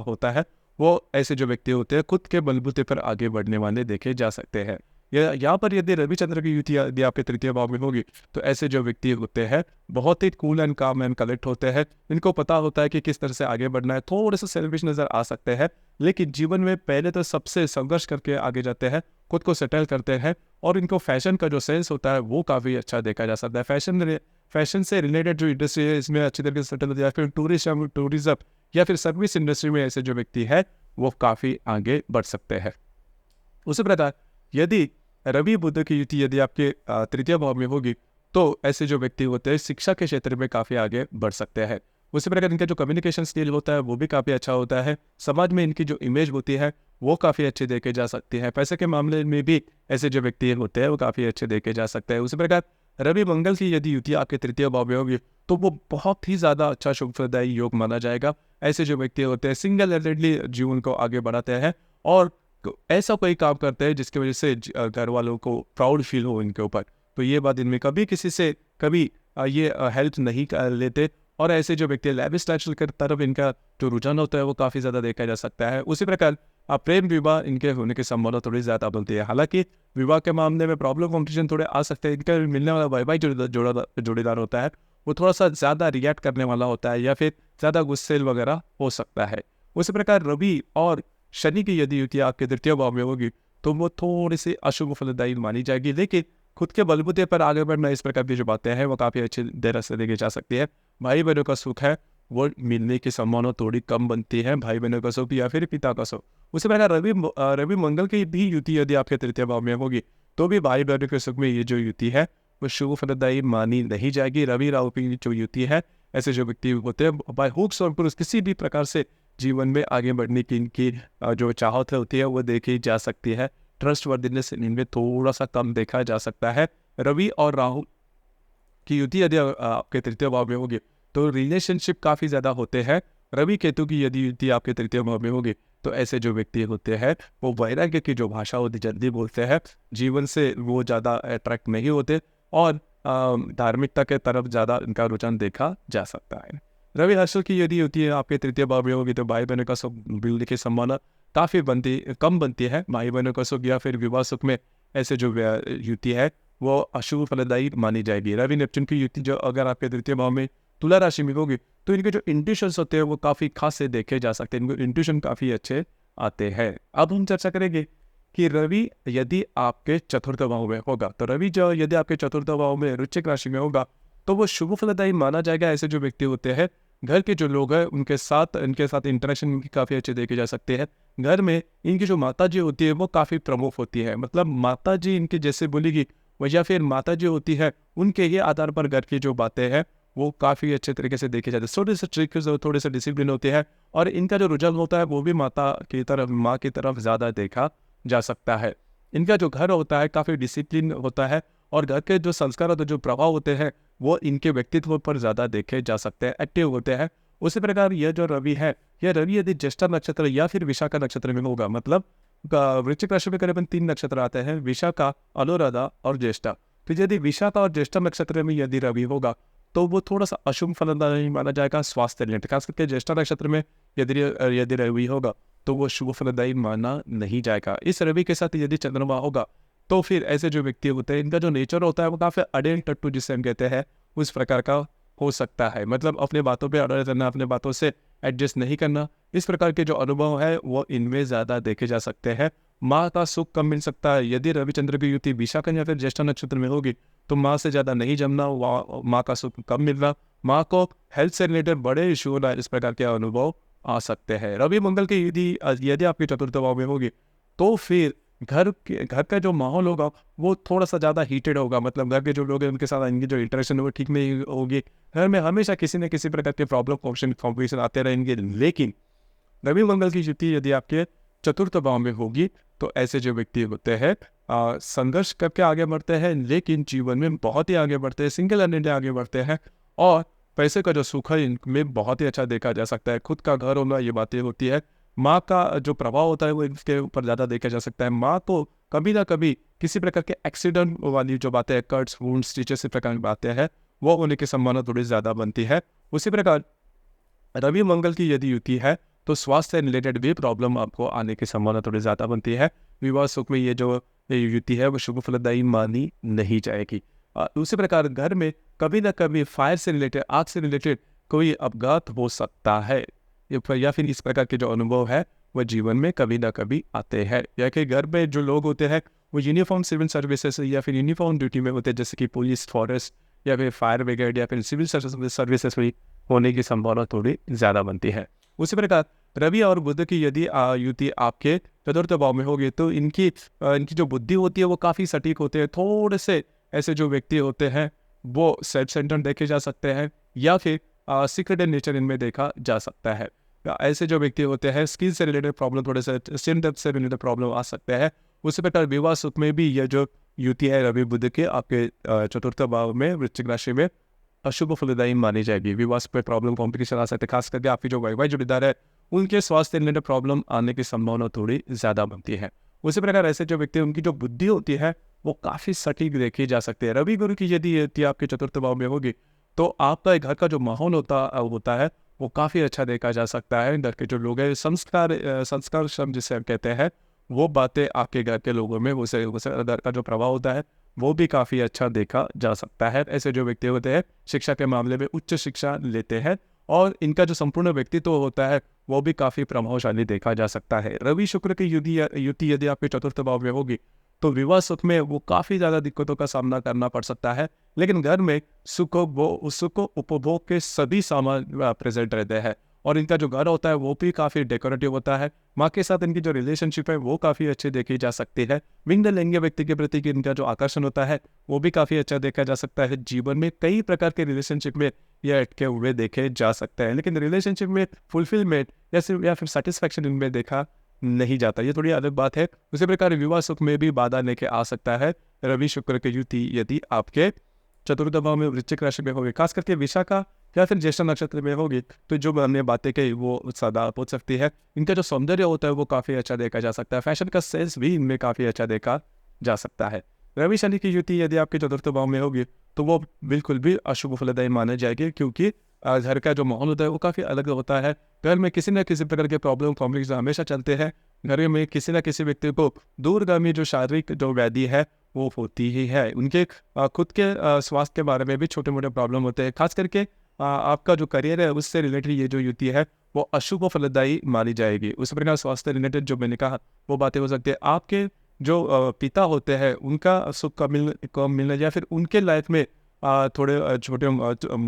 S1: होता है वो ऐसे जो व्यक्ति होते हैं खुद के बलबूते पर आगे बढ़ने वाले देखे जा सकते हैं। यहाँ पर यदि रविचंद्र की युति यदि आपके तृतीय भाव में होगी तो ऐसे जो व्यक्ति होते हैं बहुत ही कूल एंड काम एंड कलेक्ट होते हैं। इनको पता होता है कि किस तरह से आगे बढ़ना है। थोड़े से सेल्फिश नज़र आ सकते हैं, लेकिन जीवन में पहले तो सबसे संघर्ष करके आगे जाते हैं, खुद को सेटल करते हैं और इनको फैशन का जो सेंस होता है वो काफ़ी अच्छा देखा जा सकता है। फैशन से रिलेटेड जो इंडस्ट्री है इसमें अच्छी तरीके से सेटल होता है, या फिर टूरिज्म या फिर सर्विस इंडस्ट्री में ऐसे जो व्यक्ति है वो काफ़ी आगे बढ़ सकते हैं। उसी प्रकार यदि रवि बुध की युति यदि आपके तृतीय भाव में होगी तो ऐसे जो व्यक्ति होते हैं शिक्षा के क्षेत्र में काफ़ी आगे बढ़ सकते हैं। उसी प्रकार इनका जो कम्युनिकेशन स्किल होता है वो भी काफ़ी अच्छा होता है। समाज में इनकी जो इमेज होती है वो काफ़ी अच्छी देखे जा सकती है। पैसे के मामले में भी ऐसे जो व्यक्ति होते हैं वो काफ़ी अच्छे देखे जा सकते हैं। उसी प्रकार रवि मंगल की यदि युति आपके तृतीय भाव में होगी तो वो बहुत ही ज़्यादा अच्छा शुभदायी योग माना जाएगा। ऐसे जो व्यक्ति होते हैं सिंगल हैंडेडली जीवन को आगे बढ़ाते हैं और ऐसा कोई काम करते हैं जिसकी वजह से घर वालों को प्राउड फील हो इनके ऊपर। तो ये बात इनमें कभी किसी से कभी ये हेल्प नहीं कर लेते और ऐसे जो व्यक्ति लैविश लाइफस्टाइल की तरफ इनका जो रुझान होता है वो काफ़ी ज़्यादा देखा जा सकता है। उसी प्रकार प्रेम विवाह इनके होने की संभावना थोड़ी ज़्यादा बनती है। हालांकि विवाह के मामले में प्रॉब्लम कॉम्पिटिशन थोड़े आ सकते हैं। इनका मिलने वाला वैवाहिक जोड़ीदार होता है वो थोड़ा सा ज़्यादा रिएक्ट करने वाला होता है या फिर ज़्यादा गुस्सेल वगैरह हो सकता है। उसी प्रकार रवि और शनि की यदि युति आपके तृतीय भाव में होगी तो वो थोड़ी सी अशुभ फलदायी मानी जाएगी, लेकिन खुद के बलबूते पर आगे बढ़ना इस प्रकार की जो बातें हैं वो काफ़ी अच्छी तरह से देखी जा सकती है। भाई बहनों का सुख है वो मिलने की संभावना थोड़ी कम बनती है, भाई बहनों का सुख या फिर पिता का सुख। उसी प्रकार रवि मंगल की भी युति यदि आपके तृतीय भाव में होगी तो भी भाई बहनों के सुख में ये जो युति है वो शुभ फलदायी मानी नहीं जाएगी। रवि राहु की जो युति है, ऐसे जो व्यक्ति होते हैं बाय हुक्स और पुरुष किसी भी प्रकार से जीवन में आगे बढ़ने की इनकी जो चाहत होती है वो देखी जा सकती है। ट्रस्टवर्दीनेस इनमें थोड़ा सा कम देखा जा सकता है। रवि और राहु की युति यदि आपके तृतीय भाव में होगी तो रिलेशनशिप काफ़ी ज़्यादा होते हैं। रवि केतु की यदि युति आपके तृतीय भाव में होगी तो ऐसे जो व्यक्ति होते हैं वो वैराग्य की जो भाषा होती जल्दी बोलते हैं, जीवन से वो ज़्यादा अट्रैक्ट नहीं होते और धार्मिकता के तरफ ज़्यादा इनका रुझान देखा जा सकता है। रवि हर्षल की यदि युति आपके तृतीय भाव में होगी तो भाई बहनों का सुख मिलने की संभावना काफ़ी कम बनती है। भाई बहनों का सुख या फिर विवाह सुख में ऐसे जो युति है वो अशुभ फलदायी मानी जाएगी। रवि नेपच्यून की युति जो अगर आपके तृतीय भाव में तुला राशि में होगी तो इनके जो इंट्यूशंस होते हैं वो काफ़ी खास से देखे जा सकते हैं। इनको इंट्यूशन काफ़ी अच्छे आते हैं। अब हम चर्चा करेंगे कि रवि यदि आपके चतुर्थ भाव में होगा तो रवि जो यदि आपके चतुर्थ भाव में वृश्चिक राशि में होगा तो वो शुभ फलदायी माना जाएगा। ऐसे जो व्यक्ति होते हैं घर के जो लोग हैं इनके साथ इंटरेक्शन इनकी काफ़ी अच्छे देखे जा सकते हैं। घर में इनकी जो माता जी होती है वो काफ़ी प्रमुख होती है, मतलब माता जी इनके जैसे बोलेगी या फिर माता जी होती है उनके ही आधार पर घर की जो बातें हैं वो काफ़ी अच्छे तरीके से देखे जाते हैं। थोड़े से ट्रिक्स और थोड़े से डिसिप्लिन होते हैं और इनका जो रुझान होता है वो भी माँ की तरफ ज़्यादा देखा जा सकता है। इनका जो घर होता है काफ़ी डिसिप्लिन होता है और घर के जो संस्कार और जो प्रभाव होते हैं वो इनके व्यक्तित्व पर ज़्यादा देखे जा सकते हैं, एक्टिव होते हैं। उसी प्रकार यह जो रवि है, यह रवि यदि ज्येष्ठा नक्षत्र या फिर विशाखा नक्षत्र में होगा, मतलब वृश्चिक राशि में करीबन 3 नक्षत्र आते हैं, विशाखा, अनुराधा और ज्येष्ठा। तो यदि विशाखा और ज्येष्ठा नक्षत्र में यदि रवि होगा तो वो थोड़ा सा अशुभ फलदायी माना जाएगा स्वास्थ्य रिलेटेड। खास करके ज्येष्ठा नक्षत्र में यदि रवि होगा तो वो शुभ फलदायी माना नहीं जाएगा। इस रवि के साथ यदि चंद्रमा होगा तो फिर ऐसे जो व्यक्ति होते हैं इनका जो नेचर होता है वो काफ़ी अडेल टट्टू जिसे हम कहते हैं उस प्रकार का हो सकता है, मतलब अपने बातों पे अड़े रहना, अपने बातों से एडजस्ट नहीं करना। इस प्रकार के जो अनुभव है वो इनमें ज़्यादा देखे जा सकते हैं। माँ का सुख कम मिल सकता है। यदि रविचंद्र की युति विशाखा या फिर ज्येष्ठा नक्षत्र में होगी तो माँ से ज़्यादा नहीं जमना, माँ का सुख कम मिलना, माँ को हेल्थ से रिलेटेड बड़े इशू होना, इस प्रकार के अनुभव आ सकते हैं। रवि मंगल की यदि आपके चतुर्थ भाव में होगी तो फिर घर का जो माहौल होगा वो थोड़ा सा ज़्यादा हीटेड होगा, मतलब घर के जो लोग हैं उनके साथ इनकी जो इंटरेक्शन है वो ठीक नहीं होगी। घर में हमेशा किसी न किसी प्रकार के प्रॉब्लम कॉम्प्लिकेशन आते रहेंगे। लेकिन रवि मंगल की युति यदि आपके चतुर्थ भाव में होगी तो ऐसे जो व्यक्ति होते हैं संघर्ष करके आगे बढ़ते हैं, लेकिन जीवन में बहुत ही आगे बढ़ते हैं, सिंगल हैंडेड आगे बढ़ते हैं और पैसे का जो सुख है इनमें बहुत ही अच्छा देखा जा सकता है। खुद का घर होना ये बातें होती है। माँ का जो प्रभाव होता है वो इसके ऊपर ज़्यादा देखा जा सकता है। माँ को कभी ना कभी किसी प्रकार के एक्सीडेंट वाली जो बातें हैं, कट्स, वुंड्स, स्टिचेस, इस प्रकार की बातें हैं वो होने की संभावना थोड़ी ज़्यादा बनती है। उसी प्रकार रवि मंगल की यदि युति है तो स्वास्थ्य से रिलेटेड भी प्रॉब्लम आपको आने की संभावना थोड़ी ज़्यादा बनती है। विवाह सुख में ये जो युति है वो शुभ फलदायी मानी नहीं जाएगी। उसी प्रकार घर में कभी ना कभी फायर से रिलेटेड, आग से रिलेटेड कोई अपघात हो सकता है या फिर इस प्रकार के जो अनुभव है वह जीवन में कभी ना कभी आते हैं। या कि घर में जो लोग होते हैं वो यूनिफॉर्म सिविल सर्विसेज या फिर यूनिफॉर्म ड्यूटी में होते हैं, जैसे कि पुलिस, फॉरेस्ट या फिर फायर ब्रिगेड या फिर सिविल सर्विसेज में होने की संभावना थोड़ी ज़्यादा बनती है। उसी प्रकार रवि और बुध की यदि युति आपके चतुर्थ भाव में होगी तो इनकी जो बुद्धि होती है वो काफ़ी सटीक होते हैं। थोड़े से ऐसे जो व्यक्ति होते हैं वो सेल्फ सेंटर्ड देखे जा सकते हैं या फिर सीक्रेट नेचर इनमें देखा जा सकता है। ऐसे जो व्यक्ति होते हैं स्किल से रिलेटेड प्रॉब्लम, थोड़े से स्किन डेप्थ से रिलेटेड प्रॉब्लम आ सकते हैं। उसी प्रकार विवाह सुख में भी यह जो युति है रवि बुध के आपके चतुर्थ भाव में वृश्चिक राशि में अशुभ फलदायी मानी जाएगी। विवाह पे प्रॉब्लम, कॉम्प्लिकेशन आ सकते हैं। खास करके आपकी जो वैवाहिक जोड़ीदार है उनके स्वास्थ्य रिलेटेड प्रॉब्लम आने की संभावना थोड़ी ज़्यादा बनती है। उसी प्रकार ऐसे जो व्यक्ति उनकी जो बुद्धि होती है वो काफ़ी सटीक देखी जा सकती है। रवि गुरु की यदि युति आपके चतुर्थ भाव में होगी तो आपका घर का जो माहौल होता है वो काफ़ी अच्छा देखा जा सकता है। घर के जो लोग हैं संस्कार श्रम जिसे हम कहते हैं वो बातें आपके घर के लोगों में उसे घर का जो प्रभाव होता है वो भी काफ़ी अच्छा देखा जा सकता है। ऐसे जो व्यक्ति होते हैं शिक्षा के मामले में उच्च शिक्षा लेते हैं और इनका जो संपूर्ण व्यक्तित्व होता है वो भी काफ़ी प्रभावशाली देखा जा सकता है। रवि शुक्र की युति यदि आपके चतुर्थ भाव में होगी तो विवाह सुख में वो काफ़ी ज़्यादा दिक्कतों का सामना करना पड़ सकता है, लेकिन घर में सुख उपभोग के सभी सामान प्रेजेंट रहते हैं और इनका जो घर होता है वो भी काफ़ी डेकोरेटिव होता है। माँ के साथ इनकी जो रिलेशनशिप है वो काफ़ी अच्छी देखी जा सकती है। लिंग लिंग व्यक्ति के प्रति कि इनका जो आकर्षण होता है वो भी काफ़ी अच्छा देखा जा सकता है। जीवन में कई प्रकार के रिलेशनशिप में ये अटके हुए देखे जा सकते हैं, लेकिन रिलेशनशिप में फुलफिलमेंट या फिर सेटिस्फैक्शन इनमें देखा नहीं जाता, ये थोड़ी अलग बात है। उसी प्रकार विवाह सुख में भी बाधा लेके आ सकता है रवि शुक्र की युति यदि आपके चतुर्थ भाव में वृश्चिक राशि में होगी, खास करके विशाखा या फिर ज्येष्ठ नक्षत्र में होगी, तो जो हमने बातें कही वो सदा हो सकती है। इनका जो सौंदर्य होता है वो काफ़ी अच्छा देखा जा सकता है। फैशन का सेंस भी इनमें काफ़ी अच्छा देखा जा सकता है। रवि शनि की युति यदि आपके चतुर्थ भाव में होगी तो वो बिल्कुल भी अशुभ फलदायी माने जाएगी, क्योंकि घर का जो माहौल होता है वो काफ़ी अलग होता है। घर में किसी न किसी प्रकार के प्रॉब्लम कॉम्प्लिकेशन हमेशा चलते हैं। घर में किसी न किसी व्यक्ति को दूरगामी जो शारीरिक जो व्याधि है वो होती ही है। उनके खुद के स्वास्थ्य के बारे में भी छोटे मोटे प्रॉब्लम होते हैं। खास करके आपका जो करियर है उससे रिलेटेड ये जो युति है वो अशुभ फलदायी मानी जाएगी। उस प्रकार स्वास्थ्य रिलेटेड जो मैंने कहा वो बातें हो सकती है। आपके जो पिता होते हैं उनका सुख का मिलना या फिर उनके लाइफ में थोड़े छोटे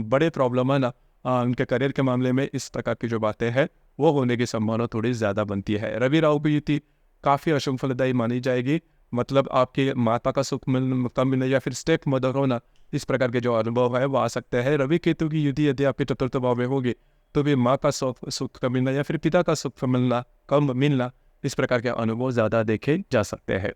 S1: बड़े प्रॉब्लम है ना, उनके करियर के मामले में इस प्रकार की जो बातें हैं वो होने की संभावना थोड़ी ज़्यादा बनती है। रवि राहु की युति काफ़ी अशुभ फलदायी मानी जाएगी, मतलब आपके माता का सुख कम मिलना या फिर स्टेप मदर होना, इस प्रकार के जो अनुभव है वो आ सकते हैं। रवि केतु की युति यदि आपके चतुर्थ भाव में होगी तो भी माँ का सुख कम मिलना या फिर पिता का सुख कम मिलना, इस प्रकार के अनुभव ज़्यादा देखे जा सकते हैं।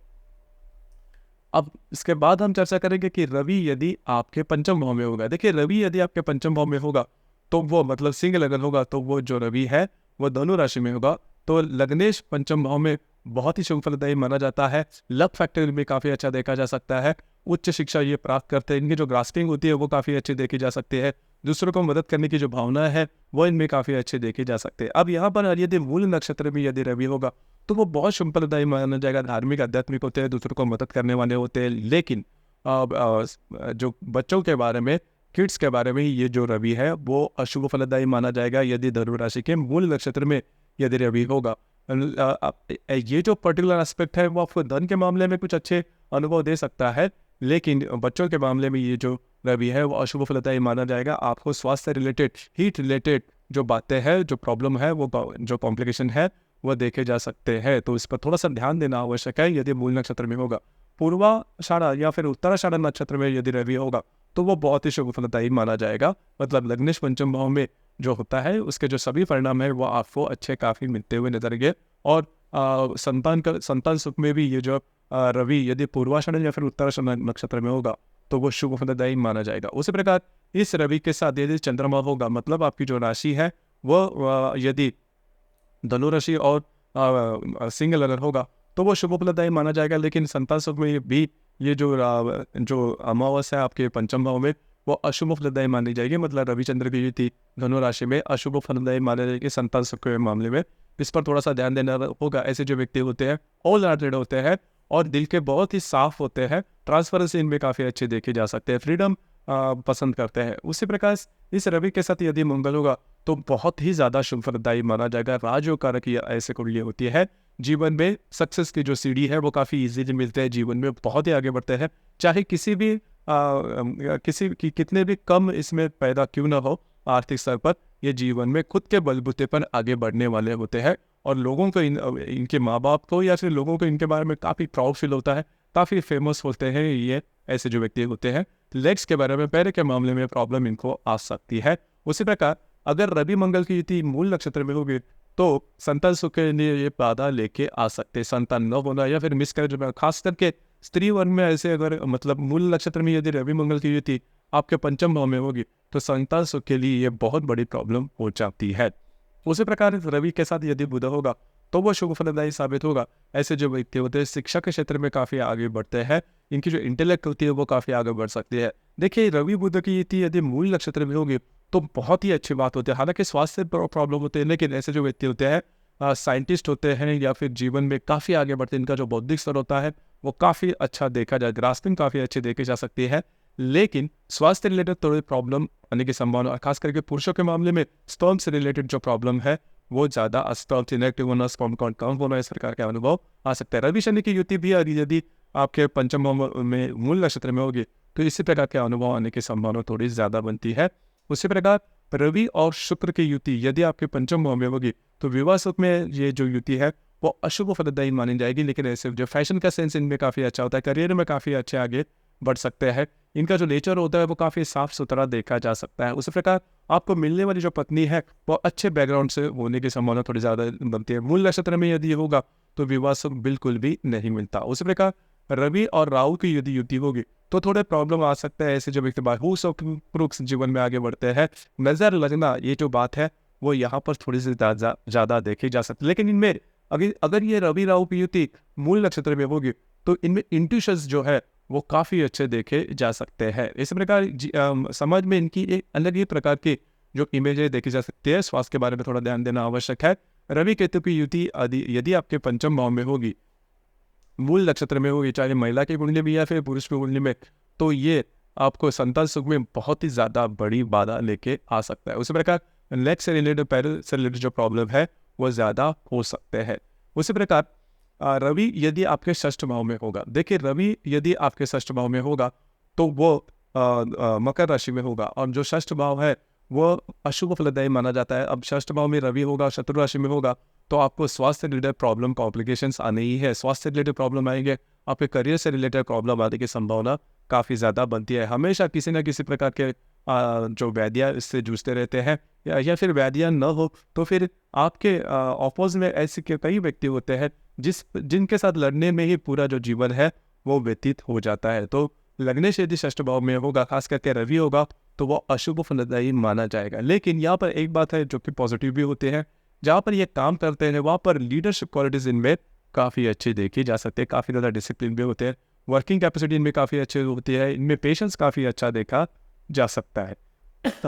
S1: अब इसके बाद हम चर्चा करेंगे कि रवि यदि आपके पंचम भाव में होगा। देखिए, रवि यदि आपके पंचम भाव में होगा तो वो मतलब सिंह लग्न होगा, तो वो जो रवि है वो धनु राशि में होगा। तो लग्नेश पंचम भाव में बहुत ही शुभ फलदायी माना जाता है। लक फैक्टर में काफ़ी अच्छा देखा जा सकता है। उच्च शिक्षा ये प्राप्त करते हैं, इनकी जो ग्रास्पिंग होती है वो काफ़ी अच्छी देखी जा सकती है। दूसरों को मदद करने की जो भावना है वो इनमें काफ़ी अच्छी देखी जा सकती है। अब यहाँ पर यदि मूल नक्षत्र में यदि रवि होगा तो वो बहुत शुभ फलदायी माना जाएगा। धार्मिक आध्यात्मिक होते हैं, दूसरों को मदद करने वाले होते हैं। लेकिन जो बच्चों के बारे में, किड्स के बारे में ये जो रवि है वो अशुभ फलदायी माना जाएगा यदि धनु राशि के मूल नक्षत्र में यदि रवि होगा। ये जो पर्टिकुलर एस्पेक्ट है वो आपको धन के मामले में कुछ अच्छे अनुभव दे सकता है, लेकिन बच्चों के मामले में ये जो रवि है वो अशुभ फलदायी माना जाएगा। आपको स्वास्थ्य रिलेटेड, हीट रिलेटेड जो बातें हैं, जो प्रॉब्लम है, वो जो कॉम्प्लिकेशन है वो देखे जा सकते हैं। तो इस पर थोड़ा सा ध्यान देना आवश्यक है यदि मूल नक्षत्र में होगा। पूर्वाषाढ़ा या फिर उत्तराषाढ़ा नक्षत्र में यदि रवि होगा तो वो बहुत ही शुभ फलदायी माना जाएगा। मतलब लग्नेश पंचम भाव में जो होता है उसके जो सभी परिणाम है वो आपको अच्छे काफ़ी मिलते हुए नजर आएंगे। और संतान सुख में भी ये जो रवि यदि पूर्वाषाढ़ा या फिर उत्तराषाढ़ा नक्षत्र में होगा तो वो शुभ फलदायी माना जाएगा। उसी प्रकार इस रवि के साथ यदि चंद्रमा होगा, मतलब आपकी जो राशि है वो यदि धनु राशि और सिंह लग्न होगा तो वो शुभ फलदायी माना जाएगा। लेकिन संतान सुख में भी ये जो अमावस्या है आपके पंचम भाव में वो अशुभ फलदायी मानी जाएगी। मतलब रविचंद्र की युति धनु राशि में अशुभ फलदायी मानी जाएगी संतान सुख के मामले में। इस पर थोड़ा सा ध्यान देना होगा। ऐसे जो व्यक्ति होते हैं ऑल हार्टेड होते हैं और दिल के बहुत ही साफ होते हैं, ट्रांसपेरेंसी इनमें काफ़ी अच्छे देखे जा सकते हैं, फ्रीडम पसंद करते हैं। उसी प्रकार इस रवि के साथ यदि मंगल होगा तो बहुत ही ज़्यादा शुभ फलदायी माना जाएगा। राजयोग कारक ऐसे कुंडली होती है। जीवन में सक्सेस की जो सीढ़ी है वो काफ़ी इजीली मिलते हैं, जीवन में बहुत ही आगे बढ़ते हैं। चाहे किसी भी कितने भी कम इसमें पैदा क्यों ना हो आर्थिक स्तर पर, ये जीवन में खुद के बलबूते पर आगे बढ़ने वाले होते हैं। और लोगों को इनके माँ बाप को या फिर लोगों को इनके बारे में काफ़ी प्राउड फील होता है, काफ़ी फेमस होते हैं ये ऐसे जो व्यक्ति होते हैं। लेग्स के बारे में, पैर के मामले में प्रॉब्लम इनको आ सकती है। उसी प्रकार अगर रवि मंगल की युति मूल नक्षत्र में होगी तो संतान सुख के लिए ये बाधा लेके आ सकते हैं। संतान न होना या फिर मिसकैरेज में, खास करके स्त्री वर्ग में ऐसे अगर मतलब मूल नक्षत्र में यदि रवि मंगल की युति आपके पंचम भाव में होगी तो संतान सुख के लिए ये बहुत बड़ी प्रॉब्लम हो जाती है। उसी प्रकार रवि के साथ यदि बुध होगा तो वो शुभ फलदायी साबित होगा। ऐसे जो व्यक्ति होते हैं शिक्षा के क्षेत्र में काफ़ी आगे बढ़ते हैं, इनकी जो इंटेलेक्ट होती है वो काफ़ी आगे बढ़ सकती है। देखिए, रवि बुध की युति यदि मूल नक्षत्र में होगी तो बहुत ही अच्छी बात होती है। हालांकि स्वास्थ्य प्रॉब्लम होते हैं, लेकिन ऐसे जो व्यक्ति होते हैं साइंटिस्ट होते हैं या फिर जीवन में काफ़ी आगे बढ़ते हैं, इनका जो बौद्धिक स्तर होता है वो काफ़ी अच्छा देखा जाए, ग्रास्पिंग काफ़ी अच्छी देखी जा सकती है। लेकिन स्वास्थ्य रिलेटेड थोड़ी प्रॉब्लम आने की संभावना, खास करके पुरुषों के मामले में स्पर्म से रिलेटेड जो प्रॉब्लम है वो ज़्यादा, स्पर्म इनएक्टिव होना, स्पर्म काउंट कम होना, इस प्रकार के अनुभव आ सकता है। रवि शनि की युति भी यदि आपके पंचम भाव में मूल नक्षत्र में होगी तो इसी प्रकार के अनुभव आने की संभावना थोड़ी ज़्यादा बनती है। उसी प्रकार रवि और शुक्र की युति यदि आपके पंचम भाव में होगी तो विवाह सुख में ये जो युति है वो अशुभ फलदायी मानी जाएगी। लेकिन ऐसे जो फैशन का सेंस इनमें काफ़ी अच्छा होता है, करियर में काफ़ी अच्छे आगे बढ़ सकते हैं। इनका जो नेचर होता है वो काफ़ी साफ सुथरा देखा जा सकता है। उसी प्रकार आपको मिलने वाली जो पत्नी है वो अच्छे बैकग्राउंड से होने की संभावना थोड़ी ज़्यादा बनती है। मूल नक्षत्र में यदि होगा तो विवाह सुख बिल्कुल भी नहीं मिलता। उसी प्रकार रवि और राहु की यदि युति होगी तो थोड़े प्रॉब्लम आ सकते हैं। ऐसे जो व्यक्ति बाहुसुख जीवन में आगे बढ़ते हैं, नजर लगना ये जो बात है वो यहाँ पर थोड़ी सी ज़्यादा देखी जा सकती है। लेकिन इनमें अगर ये रवि राहु की युति मूल नक्षत्र में होगी तो इनमें इंट्यूशंस जो है वो काफ़ी अच्छे देखे जा सकते हैं। इस प्रकार समाज में इनकी एक अलग ही प्रकार की जो इमेजें देखी जा सकती है। स्वास्थ्य के बारे में थोड़ा ध्यान देना आवश्यक है। रवि केतु की युति यदि आपके पंचम भाव में होगी, मूल नक्षत्र में होगी, चाहे महिला की कुंडली में या फिर पुरुष की कुंडली में, तो ये आपको संतान सुख में बहुत ही ज़्यादा बड़ी बाधा लेके आ सकता है। उसी प्रकार नेक से रिलेटेड, पैर से रिलेटेड जो प्रॉब्लम है वो ज़्यादा हो सकते हैं। उसी प्रकार रवि यदि आपके षष्ठ भाव में होगा, देखिए रवि यदि आपके षष्ठ भाव में होगा तो वो मकर राशि में होगा और जो षष्ठ भाव है वो अशुभ फलदायी माना जाता है। अब षष्ठ भाव में रवि होगा, शत्रु राशि में होगा, तो आपको स्वास्थ्य से रिलेटेड प्रॉब्लम, कॉम्प्लिकेशंस आने ही है। स्वास्थ्य से रिलेटेड प्रॉब्लम आएंगे, आपके करियर से रिलेटेड प्रॉब्लम आने की संभावना काफ़ी ज़्यादा बनती है। हमेशा किसी न किसी प्रकार के जो व्याधियाँ इससे जूझते रहते हैं, या फिर व्याधियाँ न हो तो फिर आपके ऑपोज में ऐसे कई व्यक्ति होते हैं जिनके साथ लड़ने में ही पूरा जो जीवन है वो व्यतीत हो जाता है। तो लगने से यदि षष्ठ भाव में होगा, खास करके रवि होगा, तो वो अशुभ फलदायी माना जाएगा। लेकिन यहाँ पर एक बात है जो कि पॉजिटिव भी होते हैं, जहाँ पर ये काम करते हैं वहाँ पर लीडरशिप क्वालिटीज इनमें काफ़ी अच्छी देखी जा सकती है। काफ़ी ज़्यादा डिसिप्लिन भी होते हैं, वर्किंग कैपेसिटी इनमें काफ़ी अच्छी होती है, इनमें पेशेंस काफ़ी अच्छा देखा जा सकता है।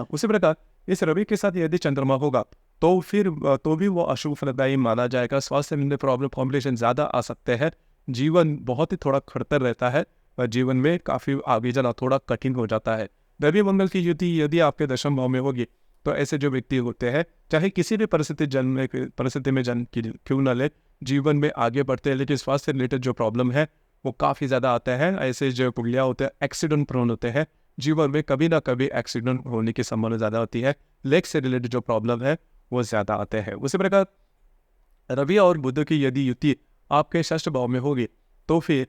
S1: उसी प्रकार इस रवि के साथ यदि चंद्रमा होगा तो फिर तो भी वो अशुभ फलदायी माना जाएगा। स्वास्थ्य में प्रॉब्लम, कॉम्प्लिकेशन ज़्यादा आ सकते हैं, जीवन बहुत ही थोड़ा खड़तर रहता है, जीवन में काफ़ी आगे जाना थोड़ा कठिन हो जाता है। रवि मंगल की युति यदि आपके दशम भाव में होगी तो ऐसे जो व्यक्ति होते हैं, चाहे किसी भी परिस्थिति में जन्म क्यों न ले, जीवन में आगे बढ़ते हैं, लेकिन स्वास्थ्य से रिलेटेड जो प्रॉब्लम है वो काफ़ी ज़्यादा आते हैं। ऐसे जो पुलिया होते हैं एक्सीडेंट प्रोन होते हैं, जीवन में कभी ना कभी एक्सीडेंट होने की संभावना ज़्यादा होती है। लेग से रिलेटेड जो प्रॉब्लम है वो ज़्यादा आते हैं। उसी प्रकार रवि और बुध की यदि युति आपके षष्ठ भाव में होगी तो फिर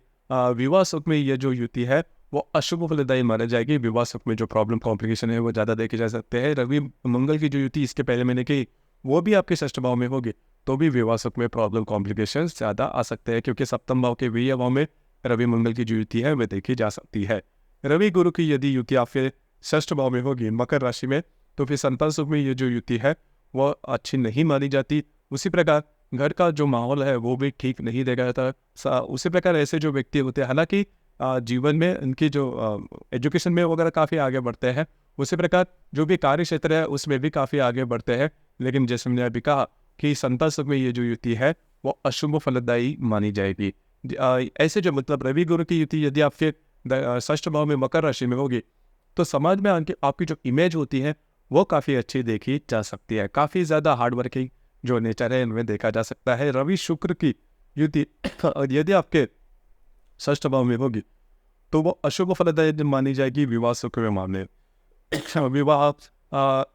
S1: विवाह सुख में ये जो युति है वो अशुभ फलदायी मानी जाएगी। विवाह सुख में जो प्रॉब्लम, कॉम्प्लिकेशन है वो ज़्यादा देखे जा सकते हैं। रवि मंगल की जो युति इसके पहले मैंने की वो भी आपके षष्ठ भाव में होगी तो भी विवाह सुख में प्रॉब्लम, कॉम्प्लिकेशन ज़्यादा आ सकते हैं, क्योंकि सप्तम भाव के वीर्य भाव में रवि मंगल की जो युति है वह देखी जा सकती है। रवि गुरु की यदि युति आपके षष्ठ भाव में होगी मकर राशि में तो फिर संतान सुख में ये जो युति है वो अच्छी नहीं मानी जाती। उसी प्रकार घर का जो माहौल है वो भी ठीक नहीं देखा जाता। उसी प्रकार ऐसे जो व्यक्ति होते हैं, हालांकि जीवन में इनकी जो एजुकेशन में वगैरह काफ़ी आगे बढ़ते हैं, उसी प्रकार जो भी कार्य क्षेत्र है उसमें भी काफ़ी आगे बढ़ते हैं, लेकिन जैसे मैंने अभी कहा कि संतान सुख में ये जो युति है वो अशुभ फलदायी मानी जाएगी। ऐसे जो मतलब रवि गुरु की युति यदि आपके षष्ठ भाव में मकर राशि में होगी तो समाज में आपकी जो इमेज होती है वो काफ़ी अच्छी देखी जा सकती है। काफ़ी ज़्यादा हार्ड वर्किंग जो नेचर है इनमें देखा जा सकता है। रवि शुक्र की युति यदि आपके षष्ठ भाव में होगी तो वो अशुभ फलदायी मानी जाएगी विवाह सुख के मामले में। विवाह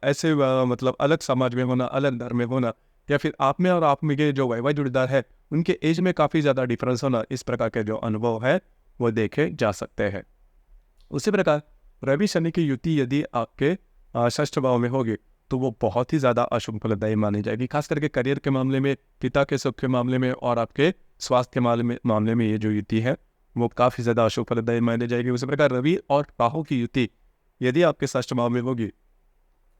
S1: ऐसे मतलब अलग समाज में होना, अलग धर्म में होना, या फिर आप में और आप में के जो वैवाहिक जोड़ीदार है उनके एज में काफ़ी ज़्यादा डिफरेंस होना, इस प्रकार के जो अनुभव है वो देखे जा सकते हैं। उसी प्रकार रवि शनि की युति यदि आपके षष्ठ भाव में होगी तो वो बहुत ही ज़्यादा अशुभ फलदायी मानी जाएगी, खास करके करियर के मामले में, पिता के सुख के मामले में और आपके स्वास्थ्य के मामले में ये जो युति है वो काफ़ी ज़्यादा अशुभ फलदायी मानी जाएगी। उसी प्रकार रवि और राहु की युति यदि आपके षष्ठ भाव में होगी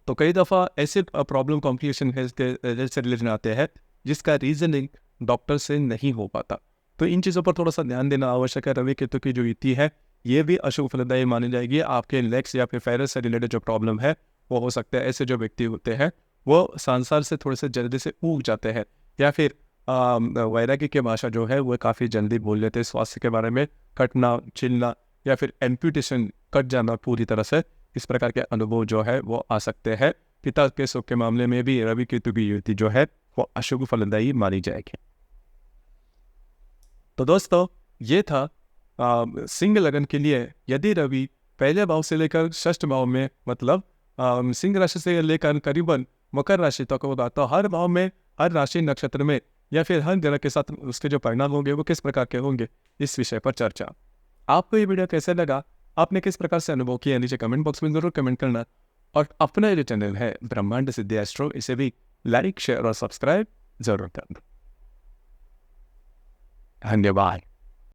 S1: तो कई दफ़ा ऐसे प्रॉब्लम, कॉम्प्लिकेशन हेल्थ से रिलेटेड आते हैं जिसका रीजनिंग डॉक्टर से नहीं हो पाता। तो इन चीज़ों पर थोड़ा सा ध्यान देना आवश्यक है। रवि केतु की जो युति है ये भी अशुभ फलदायी मानी जाएगी। आपके लेग्स या फिर फेरस से रिलेटेड जो प्रॉब्लम है वो हो सकता है। ऐसे जो व्यक्ति होते हैं वो संसार से थोड़े से जल्दी से ऊब जाते हैं, या फिर वैराग्य की भाषा जो है वो काफ़ी जल्दी बोल लेते हैं। स्वास्थ्य के बारे में कटना, छिलना या फिर एम्प्यूटेशन, कट जाना पूरी तरह से, इस प्रकार के अनुभव जो है वो आ सकते हैं। पिता के सुख के मामले में भी रवि केतु की युति जो है वो अशुभ फलदायी मानी जाएगी। तो दोस्तों ये था सिंह लगन के लिए यदि रवि पहले भाव से लेकर षष्ठ भाव में, मतलब सिंह राशि से लेकर करीबन मकर राशि तक होगा। तो हर भाव में, हर राशि नक्षत्र में या फिर हर ग्रह के साथ उसके जो परिणाम होंगे वो किस प्रकार के होंगे, इस विषय पर चर्चा। आपको ये वीडियो कैसे लगा, आपने किस प्रकार से अनुभव किया, नीचे कमेंट बॉक्स में जरूर कमेंट करना। और अपना जो चैनल है ब्रह्मांड सिद्धि एस्ट्रो, इसे भी लाइक, शेयर और सब्सक्राइब जरूर करना। धन्यवाद।